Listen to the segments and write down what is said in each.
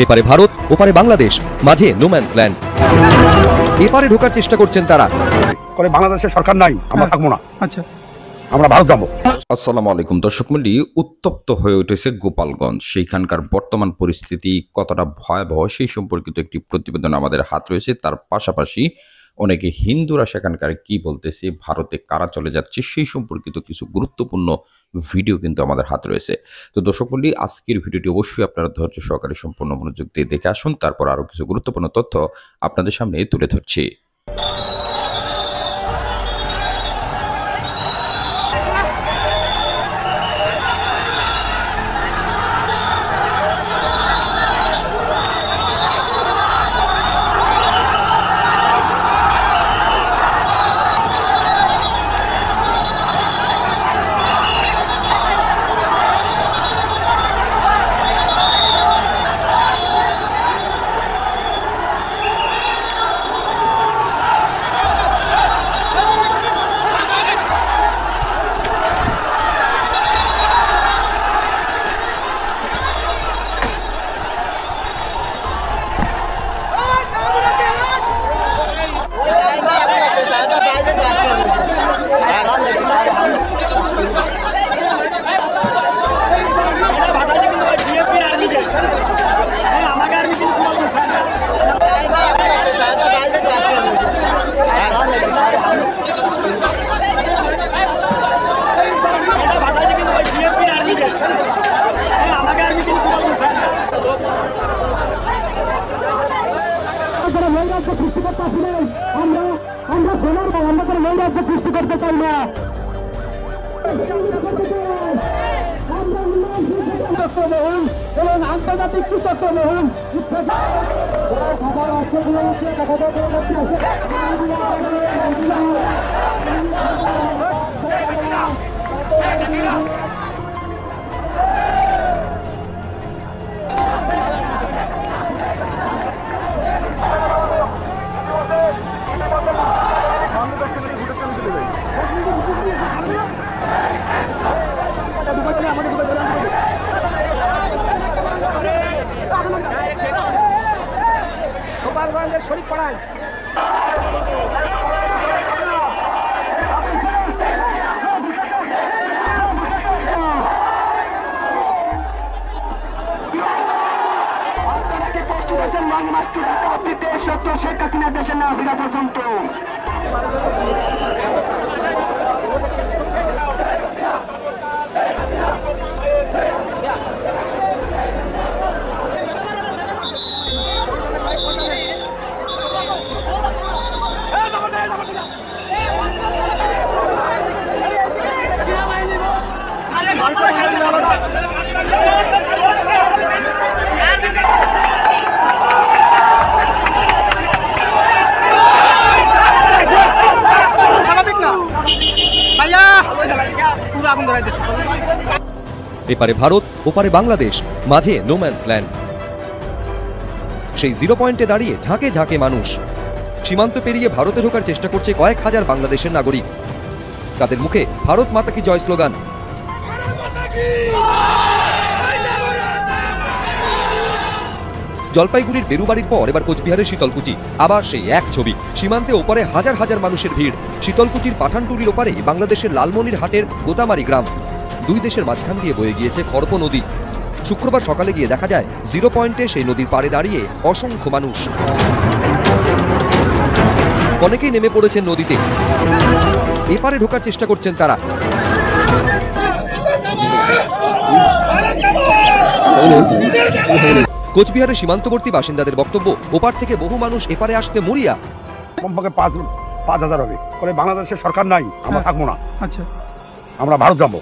এপারে ভারত, ওপারে বাংলাদেশ, মাঝে নো ম্যানস ল্যান্ড। এপারে ঢোকার চেষ্টা করছেন তারা। বাংলাদেশের সরকার নাই, আমরা থাকবো না। আচ্ছা, আমরা ভারত যাবো। আসসালামু আলাইকুম দর্শক মণ্ডলী, উত্তপ্ত হয়ে উঠেছে গোপালগঞ্জ। সেইখানকার বর্তমান পরিস্থিতি কতটা ভয়াবহ সেই সম্পর্কিত একটি প্রতিবেদন আমাদের হাত রয়েছে। তার পাশাপাশি অনেকে হিন্দুরা সেখানকার কি বলতেছে, ভারতে কারা চলে যাচ্ছে সেই সম্পর্কিত কিছু গুরুত্বপূর্ণ ভিডিও কিন্তু আমাদের হাত রয়েছে। তো দর্শক মণ্ডলী, আজকের ভিডিওটি অবশ্যই আপনারা ধৈর্য সহকারে সম্পূর্ণ মনোযোগ দিয়ে দেখে আসুন। তারপর আরও কিছু গুরুত্বপূর্ণ তথ্য আপনাদের সামনে তুলে ধরছি। আন্তর্জাতিক কৃষক মহল গোপালগঞ্জের শরীফ পাড়ায় শেখ হাসিনা দেশের না ফিরা পর্যন্ত এপারে ভারত, ওপারে বাংলাদেশ, মাঝে নো ম্যানস ল্যান্ড। সেই জিরো পয়েন্টে দাঁড়িয়ে ঝাঁকে ঝাঁকে মানুষ। সীমান্ত পেরিয়ে ভারতে ঢোকার চেষ্টা করছে কয়েক হাজার বাংলাদেশের নাগরিক। তাদের মুখে ভারত মাতা কি জয় স্লোগান। জলপাইগুড়ির বেরুবাড়ির পর এবার কোচবিহারের শীতলকুচি, আবার সেই এক ছবি। সীমান্তে ওপারে হাজার হাজার মানুষের ভিড়। শীতলকুচির পাঠানটুলির ওপারে বাংলাদেশের লালমনিরহাটের গোতামারি গ্রাম। দুই দেশের মাঝখান দিয়ে বয়ে গিয়েছে খড়প নদী। শুক্রবার সকালে গিয়ে দেখা যায় জিরো পয়েন্টে সেই নদীর পাড়ে দাঁড়িয়ে অসংখ্য মানুষ। অনেকেই নেমে পড়েছেন নদীতে। এপারে ঢোকার চেষ্টা করছেন তারা। কোচবিহারের সীমান্তবর্তী বাসিন্দাদের বক্তব্য, ওপার থেকে বহু মানুষ এপারে আসতে মরিয়া। কমপক্ষে 5,000 হবে। বাংলাদেশের সরকার নাই, আমরা থাকবো না। আচ্ছা, আমরা ভারত যাবো।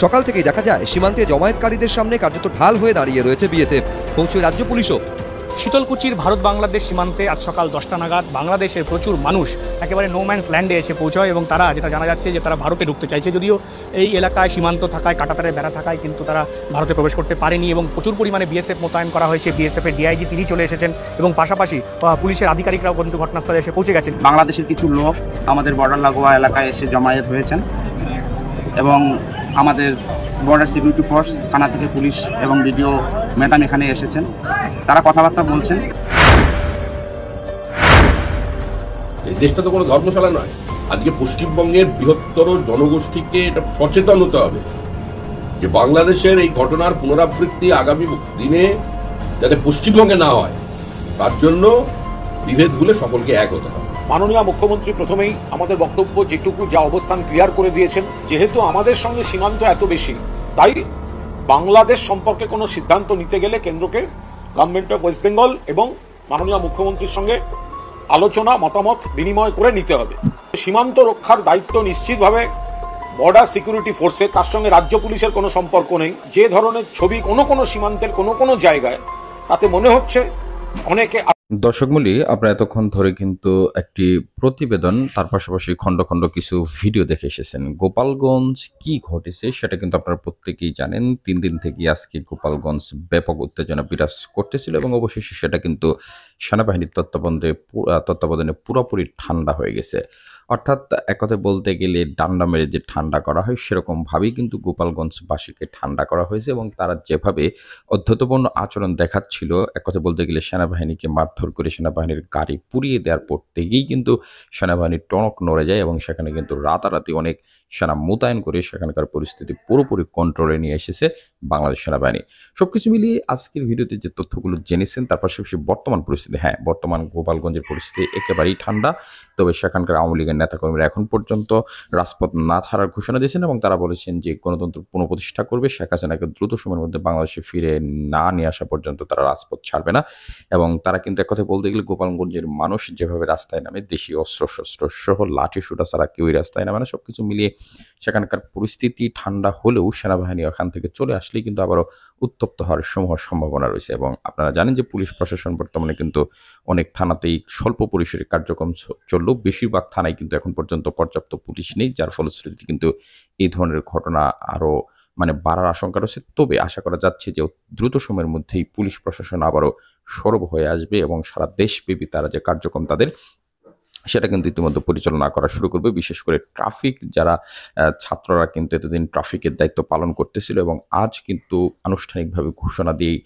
সকাল থেকেই দেখা যায় সীমান্তে জমায়েতকারীদের সামনে কার্যত ঢাল হয়ে দাঁড়িয়ে রয়েছে বিএসএফ, পৌঁছে রাজ্য পুলিশও। শীতলকুচির ভারত বাংলাদেশ সীমান্তে আজ সকাল 10টা নাগাদ বাংলাদেশের প্রচুর মানুষ একেবারে নো ম্যানস ল্যান্ডে এসে পৌঁছয় এবং তারা যেটা জানা যাচ্ছে যে তারা ভারতে ঢুকতে চাইছে, যদিও এই এলাকায় সীমান্ত থাকায় কাঁটাতারের বেড়া থাকায় কিন্তু তারা ভারতে প্রবেশ করতে পারেনি এবং প্রচুর পরিমাণে বিএসএফ মোতায়েন করা হয়েছে। বিএসএফের ডিআইজি তিনি চলে এসেছেন এবং পাশাপাশি পুলিশের আধিকারিকরাও কিন্তু ঘটনাস্থলে এসে পৌঁছে গেছেন। বাংলাদেশের কিছু লোক আমাদের বর্ডার লাগোয়া এলাকায় এসে জমায়েত হয়েছেন এবং আমাদের বর্ডার সিকিউরিটি ফোর্স, থানা থেকে পুলিশ এবং ভিডিও ম্যাডাম এখানে এসেছেন, তারা কথাবার্তা বলছেন। এই দেশটা তো কোনো ধর্মশালা নয়। আজকে পশ্চিমবঙ্গের বৃহত্তর জনগোষ্ঠীকে এটা সচেতন হতে হবে যে বাংলাদেশের এই ঘটনার পুনরাবৃত্তি আগামী দিনে যাতে পশ্চিমবঙ্গে না হয়, তার জন্য বিভেদ ভুলে সকলকে এক হতে হবে। মাননীয় মুখ্যমন্ত্রী প্রথমেই আমাদের বক্তব্য যেটুকু যা অবস্থান ক্লিয়ার করে দিয়েছেন, যেহেতু আমাদের সঙ্গে সীমান্ত এত বেশি, তাই বাংলাদেশ সম্পর্কে কোনো সিদ্ধান্ত নিতে গেলে কেন্দ্রকে গভর্নমেন্ট অফ ওয়েস্ট বেঙ্গল এবং মাননীয় মুখ্যমন্ত্রীর সঙ্গে আলোচনা মতামত বিনিময় করে নিতে হবে। সীমান্ত রক্ষার দায়িত্ব নিশ্চিতভাবে বর্ডার সিকিউরিটি ফোর্সে, তার সঙ্গে রাজ্য পুলিশের কোনো সম্পর্ক নেই। যে ধরনের ছবি কোনো সীমান্তের কোনো জায়গায়, তাতে মনে হচ্ছে অনেকে। দর্শক মূলী, আপনারা এতক্ষণ ধরে কিন্তু একটি প্রতিবেদন তার পাশাপাশি খণ্ড খণ্ড কিছু ভিডিও দেখে এসেছেন। গোপালগঞ্জ কি ঘটেছে সেটা কিন্তু আপনারা প্রত্যেকেই জানেন। 3 দিন থেকে আজকে গোপালগঞ্জ ব্যাপক উত্তেজনা বিরাজ করতেছিল এবং অবশেষে সেটা কিন্তু সেনাবাহিনীর তত্ত্বাবধানে পুরোপুরি ঠান্ডা হয়ে গেছে। অর্থাৎ এক কথায় বলতে গেলে ডান্ডা মেরে যে ঠান্ডা করা হয়, সেরকমভাবেই কিন্তু গোপালগঞ্জবাসীকে ঠান্ডা করা হয়েছে এবং তারা যেভাবে অধ্যত্বপূর্ণ আচরণ দেখাচ্ছিল, এক কথা বলতে গেলে সেনাবাহিনীকে মারধর করে সেনাবাহিনীর গাড়ি পুড়িয়ে দেওয়ার পর থেকেই কিন্তু সেনাবাহিনীর টনক নড়ে যায় এবং সেখানে কিন্তু রাতারাতি অনেক সেনা মোতায়েন করে সেখানকার পরিস্থিতি পুরোপুরি কন্ট্রোলে নিয়ে এসেছে বাংলাদেশ সেনাবাহিনী। সবকিছু মিলিয়ে আজকের ভিডিওতে যে তথ্যগুলো জেনেছেন, তার পাশাপাশি বর্তমান পরিস্থিতি, হ্যাঁ, বর্তমান গোপালগঞ্জের পরিস্থিতি একেবারেই ঠান্ডা। তবে সেখানকার আওয়ামী লীগের নেতাকর্মীরা এখন পর্যন্ত রাজপথ না ছাড়ার ঘোষণা দিয়েছেন এবং তারা বলেছেন যে গণতন্ত্র পুনঃপ্রতিষ্ঠা করবে, শেখ হাসিনাকে দ্রুত সময়ের মধ্যে বাংলাদেশে ফিরে না নিয়ে আসা পর্যন্ত তারা রাজপথ ছাড়বে না। এবং তারা কিন্তু এক কথায় বলতে গেলে গোপালগঞ্জের মানুষ যেভাবে রাস্তায় নামে, দেশীয় অস্ত্র সহ লাঠি সোটা ছাড়া কেউই রাস্তায় নামে না। সবকিছু মিলিয়ে সেখানকার পরিস্থিতি ঠান্ডা হলেও সেনাবাহিনী ওখান থেকে চলে আসলেই কিন্তু আবারও উত্তপ্ত হওয়ার সম্ভাবনা রয়েছে। এবং আপনারা জানেন যে পুলিশ প্রশাসন বর্তমানে কিন্তু অনেক থানাতেই স্বল্প পরিসরে কার্যক্রম চললেও বেশিরভাগ থানায় কিন্তু এখন পর্যন্ত পর্যাপ্ত পুলিশ নেই, যার ফলশ্রুতিতে কিন্তু এই ধরনের ঘটনা আরও বাড়ার আশঙ্কা রয়েছে। তবে আশা করা যাচ্ছে যে দ্রুত সময়ের মধ্যেই পুলিশ প্রশাসন আবারও সরব হয়ে আসবে এবং সারা দেশব্যাপী তারা যে কার্যক্রম তাদের, সেটা কিন্তু ইতিমধ্যে পরিচালনা করা শুরু করবে। বিশেষ করে ট্রাফিক যারা ছাত্ররা কিন্তু এতদিন ট্রাফিকের দায়িত্ব পালন করতেছিল এবং আজ কিন্তু আনুষ্ঠানিকভাবে ঘোষণা দিয়েই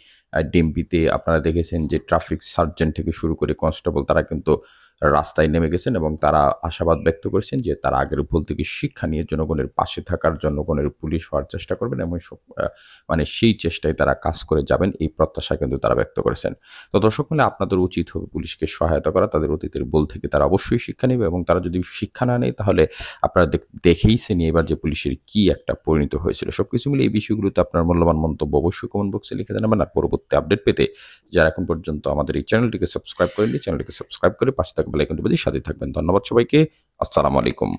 ডিএমপিতে আপনারা দেখেছেন যে ট্রাফিক সার্জেন্ট থেকে শুরু করে কনস্টেবল তারা কিন্তু রাস্তায় নেমে গেছেন এবং তারা আশাবাদ ব্যক্ত করেছেন যে তারা আগের ভুল থেকে শিক্ষা নিয়ে জনগণের পাশে থাকার, জনগণের পুলিশ হওয়ার চেষ্টা করবেন এবং সেই চেষ্টায় তারা কাজ করে যাবেন, এই প্রত্যাশা কিন্তু তারা ব্যক্ত করেছেন। তো দর্শক মূল্যে আপনাদের উচিত হবে পুলিশকে সহায়তা করা, তাদের অতীতের ভুল থেকে তারা অবশ্যই শিক্ষা নেবে এবং তারা যদি শিক্ষা না নেয় তাহলে আপনারা দেখেইছেন এবার যে পুলিশের কি একটা পরিণত হয়েছিল। সবকিছু মিলে এই বিষয়গুলোতে আপনার মূল্যবান মন্তব্য অবশ্যই কমেন্ট বক্সে লিখে জানাবেন। আর পরবর্তী আপডেট পেতে যারা এখন পর্যন্ত আমাদের এই চ্যানেলটিকে সাবস্ক্রাইব করেননি, চ্যানেলটিকে সাবস্ক্রাইব করে পাশে থাকা বেল আইকনটি বাজিয়ে সাথে থাকবেন। ধন্যবাদ সবাইকে। আসসালামু আলাইকুম।